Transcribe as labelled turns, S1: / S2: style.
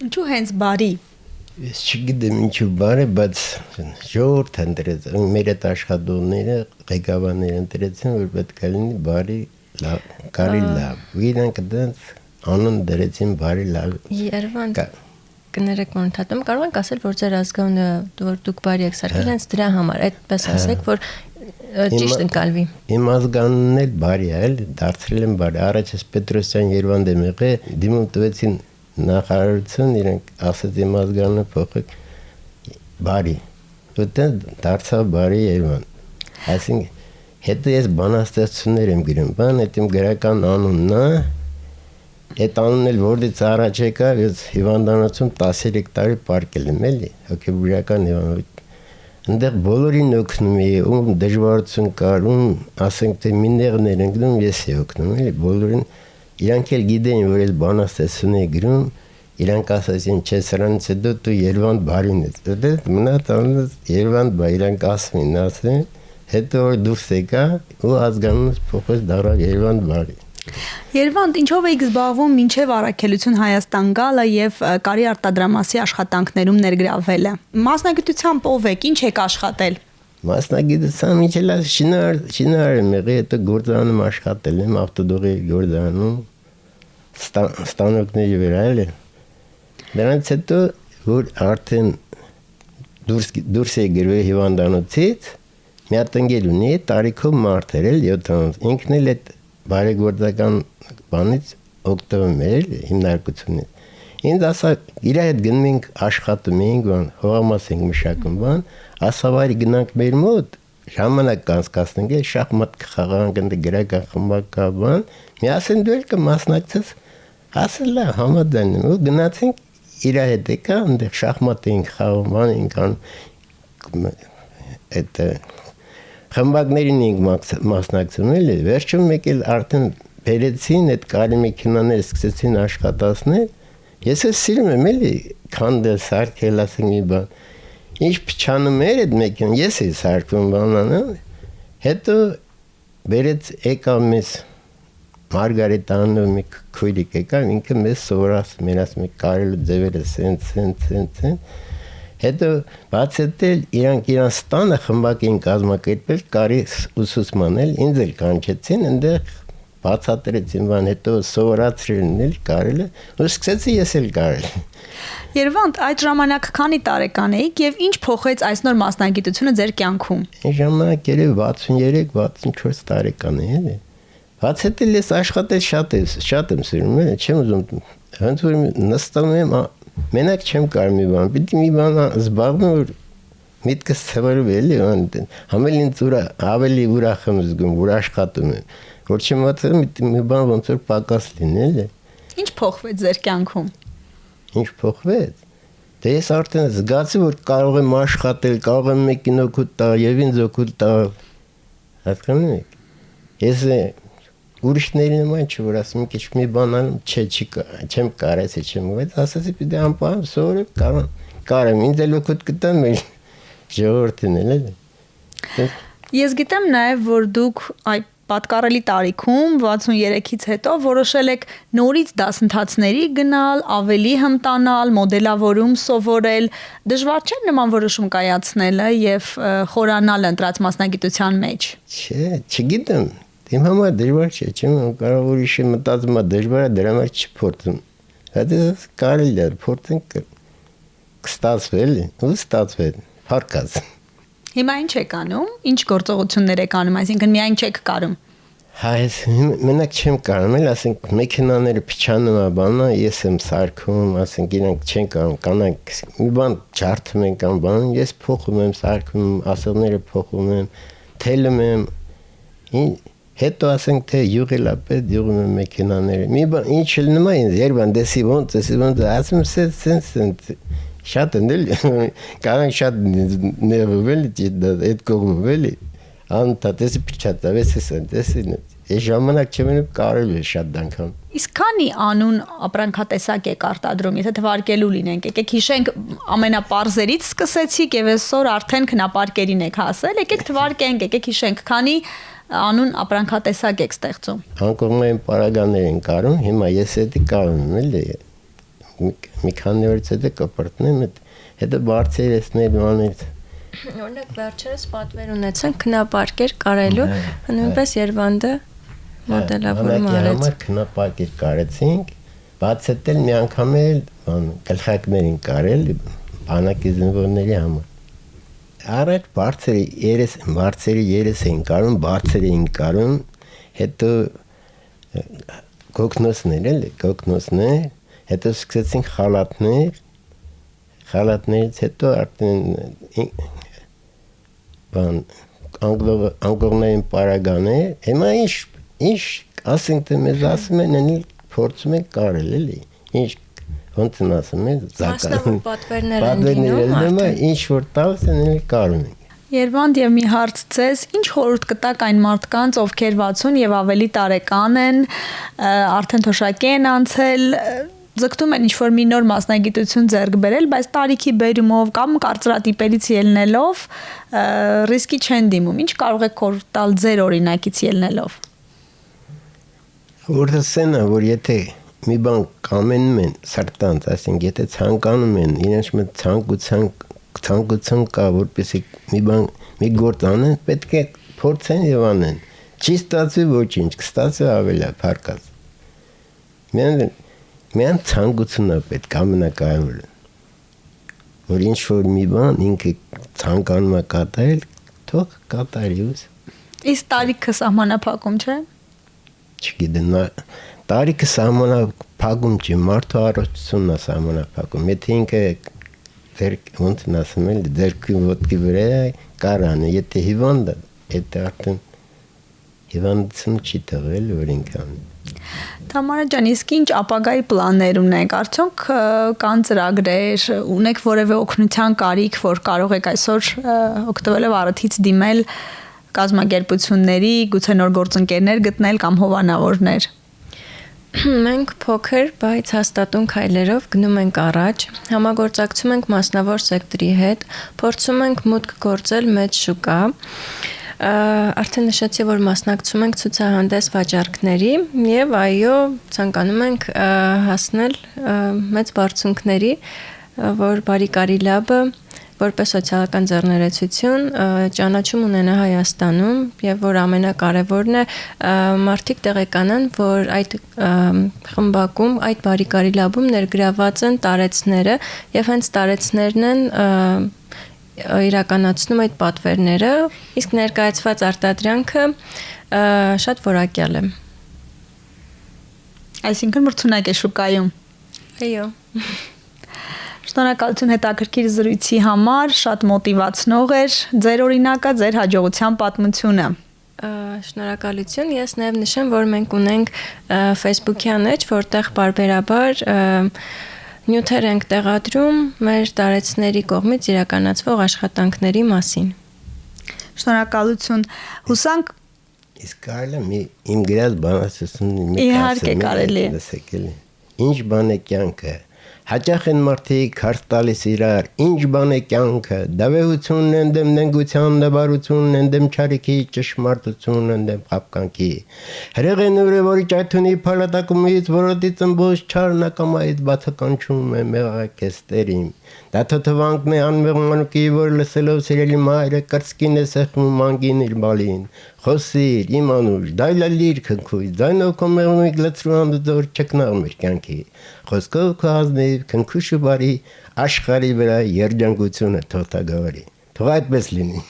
S1: Ինչու հենց բարի։
S2: Ես չգիտեմ ինչու բարի, բայց ժողովուրդ ընտրեց, մեր այդ աշխատողները, ղեկավարները ընտրեցին, որ պետք է լինի բարի, կարի լավ։ Իրանք դրանց անուն դրեցին բարի լավ։
S3: Երևան կներեք որ ընդհատում կարող ենք ասել, որ ձեր ազգանունը որ դուք բարի եք սարքել, հենց դրա համար, այդպես ասեք, որ ճիշտ ընկալվի։
S2: Իմ ազգանունն էլ բարի է, էլ դարձրել եմ բարի։ Առաջ ես Պետրոսյան Երևան եմ եղել, դիմում տվեցին նախարարություն, իրենք ասաց իմ ազգանունը փոխեք բարի։ Ուտեն դարձավ բարի Երևան։ Այսինքն հետո ես բանաստեղծություններ եմ գրում, բան այդ իմ գրական անունն է։ Այդ անունն էլ որից առաջ եկավ, ես հիվանդանոցում 13 տարի պարկել եմ, էլի, հոգեբանական հիվանդանոց։ Այնտեղ բոլորին օգնում էի, ում դժվարություն կար, ում ասենք թե մինեղներ են գնում, ես էի օգնում, էլի, բոլորին իրանք էլ գիտեին, որ ես բանաստեղծություն էի գրում, իրանք ասացին, չէ, սրանից հետո դու Երևան բարին ես։ Դե մնաց անունս Երևան բա, իրանք ասում են, հետո որ դուրս եկա, ու ազգանունս փոխեց դառավ Երևան բարի։
S1: Երևանդ ինչով եք զբաղվում մինչև առաքելություն Հայաստան գալը եւ կարի արտադրամասի աշխատանքներում ներգրավելը։ Մասնագիտությամբ ով եք, ինչ եք աշխատել։
S2: Մասնագիտությամբ ինչ էլ շինարար եմ եղել, հետո գործարանում աշխատել եմ, ավտոդողի գործարանում, ստանոկների վրա էլ։ Դրանից հետո որ արդեն դուրս է գրվել հիվանդանոցից, մի հատ ընկեր ունի, տարիքով մարդ էր, 70, ինքն էլ այդ բարեգործական բանից օգտվում էր հիմնարկությունից։ Ինձ ասա, իր հետ գնում ենք աշխատում էինք, հողամաս ենք մշակում, ասավարի գնանք մեր մոտ, ժամանակ կանցկացնենք, շախմատ կխաղանք, ընդ գրական խմբակա բան, միասին դու էլ կմասնակցես, ասել լավ, համաձայն եմ, ու գնացինք իր հետ եկա, այնտեղ շախմատ էինք խաղում, բան էինք անում, այդ խմբակներին ենք մասնակցում էլի, վերջում եկել արդեն բերեցին, այդ կարի մեքենաները սկսեցին աշխատացնել, ես էլ սիրում եմ էլի, քանդել, սարքել, ասենք մի բան, ինչ փչանում էր այդ մեքենան, ես էի սարքում բանանը, հետո բերեց եկավ մեզ Մարգարիտ անունով մի քույրիկ եկավ, ինքը մեզ սովորացնում էր, ասում է կարելի ձևերը սեն, հետո բացեցել իրանք իրանց տանը խմբակ էին կազմակերպել կարի ուսուցման էլ ինձ էլ կանչեցին այնտեղ բացատրեցին բան հետո սովորացրին էլ կարելի ու սկսեցի ես էլ կարել
S1: Երևանդ այդ ժամանակ քանի տարեկան էիք եւ ինչ փոխեց այս նոր մասնագիտությունը ձեր կյանքում
S2: Այն ժամանակ երևի 63-64 տարեկան էի էլի բացեցել ես աշխատել շատ եմ սիրում էլ չեմ ուզում հենց որ նստում եմ Մենակ չեմ կարող մի բան, պիտի մի բան զբաղվում որ միտքս ցավալու էլի համել ինձ ավելի ուրախ եմ զգում, որ աշխատում եմ, որ չեմ մտածում մի բան ոնց որ պակաս լինի էլի։
S1: Ինչ փոխվեց ձեր կյանքում։
S2: Ինչ փոխվեց։ Դե ես արդեն զգացի որ կարող եմ աշխատել, կարող եմ մեկին օգուտ տալ եւ ինձ օգուտ տալ։ Հասկանում եք։ Ես ուրիշներին նման չէ որ ասում քիչ մի բան անում չեմ կարես չեմ բայց ասացի պիտի անպայման սովորեմ կարեմ ինձ էլ օգուտ կտամ մեր ժողովրդին էլ
S1: Ես գիտեմ նաև որ դուք այ պատկառելի տարիքում 63-ից հետո որոշել եք նորից դասընթացների գնալ, ավելի հմտանալ, մոդելավորում սովորել, դժվար չէ նման որոշում կայացնելը եւ խորանալ ընտրած մասնագիտության մեջ։
S2: Չէ, չգիտեմ Իմ համար դժվար չէ, չեմ կարող ուրիշը մտածում է դժվար է դրա համար չփորձում։ Հետո կարելի է փորձենք կստացվել, ու ստացվել, փառքած։
S1: Հիմա ինչ եք անում, ինչ գործողություններ եք անում, այսինքն միայն չեք կարում։
S2: Հայս մենակ չեմ կարում, էլ ասենք մեքենաները փչանում է բանա, ես եմ սարքում, ասենք իրանք չեն կարում, կանանք մի բան ջարդում են կամ բան, ես փոխում եմ, սարքում, ասեղները փոխում եմ, թելում եմ, Հետո ասենք թե յուղելապետ յուղում եմ մեքենաները։ Մի բան ինչ լինում է ինձ Երևան դեսի ոնց ասում սենց շատ են էլի կարող շատ ներվել այդ կողմով էլի անտատեսի փչատավես էսին Այս ժամանակ չեմ կարել է շատ անգամ
S1: Իսկ քանի անուն ապրանքատեսակ եք արտադրում եթե թվարկելու լինենք եկեք հիշենք ամենապարզերից սկսեցիք եւ այսօր արդեն քնապարկերին եք հասել եկեք թվարկենք եկեք հիշենք քանի Անուն ապրանքատեսակ եք ստեղծում։
S2: Անկողմային պարագաներ են կարում, հիմա ես էդի կարում եմ էլի։ մի քանի օրից հետո կպրտնեմ, հետո բարձրացնել բաներ։
S3: Օրինակ վերջերս պատվեր ունեցան քնապարկեր կարելու, նույնպես Երվանդը մոդելավորում արեց։
S2: Համար քնապարկեր կարեցինք, բացեցել մի անգամ էլ գլխարկներին կարել բանակի զինվորների համար։ Առաջ բարձրի երես էին կարում, բարձր էին կարում, հետո կոկնոսներ, հետո սկսեցինք խալատներից հետո արդեն անգողներին պարագաներ, հիմա ինչ ասենք թե մեզ ասում են, ընիլ փորձում ենք կարել էլի, ինչ ոնց են ասում են,
S3: Մասնավոր պատվերներ են լինում,
S2: ինչ որ տալիս են էլի կարում ենք։
S1: Երվանդ եւ մի հարց ձեզ, ինչ խորհուրդ կտաք այն մարդկանց, ովքեր 60 եւ ավելի տարեկան են, արդեն թոշակի են անցել, ձգտում են ինչ-որ մի նոր մասնագիտություն ձեռք բերել, բայց տարիքի բերումով կամ կարծրատիպերից ելնելով ռիսկի չեն դիմում։ Ինչ կարող եք խորհուրդ տալ ձեր օրինակից ելնելով։
S2: Որտեսն է, որ եթե մի բան կամենում են սրտանց, ասենք եթե ցանկանում են, իրենց մեջ ցանկություն կա, որպեսզի մի գործ անեն, պետք է փորձեն եւ անեն։ Չի ստացվի ոչինչ, կստացվի ավելի փառկած։ Միայն ցանկությունն է պետք ամենակարևորը։ Որ ինչ որ մի բան ինքը ցանկանում է կատարել, թող կատարի ուս։
S1: Իսկ տարիքը սահմանափակում չէ։
S2: Չգիտեմ, տարիքը սահմանափակում չի, մարդու առողջությունն է սահմանափակում։ Եթե ինքը ոնց են ասում էլ ձերքի ոտքի վրա կարանը, եթե հիվանդ է, եթե արդեն հիվանդություն չի թողել, որ ինքան։
S1: Թամարա ջան, իսկ ինչ ապագայի պլաններ ունեք, արդյոք կան ծրագրեր, ունեք որևէ օգնության կարիք, որ կարող եք այսօր օգտվելով առիթից դիմել կազմակերպությունների, գուցե նոր գործընկերներ գտնել կամ հովանավորներ։
S3: Մենք փոքր, բայց հաստատուն քայլերով գնում ենք առաջ, համագործակցում ենք մասնավոր սեկտորի հետ, փորձում ենք մուտք գործել մեծ շուկա։ Արդեն նշեցի, որ մասնակցում ենք ցուցահանդես վաճառքների եւ այո, ցանկանում ենք հասնել մեծ բարձունքների, որ Բարիկարի լաբը որպես սոցիալական ձեռներեցություն ճանաչում ունենա Հայաստանում եւ որ ամենակարևորն է մարդիկ տեղեկանան, որ այդ խմբակում, այդ Բարիկարի լաբում ներգրաված են տարեցները եւ հենց տարեցներն են իրականացնում այդ պատվերները, իսկ ներկայացված արտադրանքը շատ որակյալ է։
S1: Այսինքն մրցունակ է շուկայում։
S3: Այո։
S1: Շնորհակալություն հետաքրքիր զրույցի համար, շատ մոտիվացնող էր ձեր օրինակը, ձեր հաջողության պատմությունը։
S3: Շնորհակալություն, ես նաև նշեմ, որ մենք ունենք Facebook-յան էջ, որտեղ բարբերաբար նյութեր ենք տեղադրում մեր տարեցների կողմից իրականացվող աշխատանքների մասին։
S1: Շնորհակալություն։ Հուսանք
S2: Իսկ կարելի է իմ գրած բանասությունը մի
S1: Իհարկե կարելի է։
S2: Ինչ բան է կյանքը։ Հաճախ են մարդիկ հարց տալիս իրար, ինչ բան է կյանքը, դավեհությունն ընդդեմ նենգության, դավարությունն ընդդեմ չարիքի, ճշմարտությունն ընդդեմ խաբկանքի։ Հրեղեն ուրևորի ճայթունի փալատակումից, որոտի ծնբոց չարնակամայից բացականչում է մեղակեստերին։ Դա թթվանքն է անմեղ մանուկի, որ լսելով սիրելի մայրը կրծքին է սեղմում մանգին իր բալին։ Խոսիր, իմ անուշ, դայլալիր քնքույց, ձայնով քո մեղմիկ լցրու անդուր չկնաղ մեր կյանքի։ Խոսքով քո ազնիվ, քնքուշ ու բարի աշխարհի վրա երջանկությունը թող տագավարի։ Թող այդպես լինի։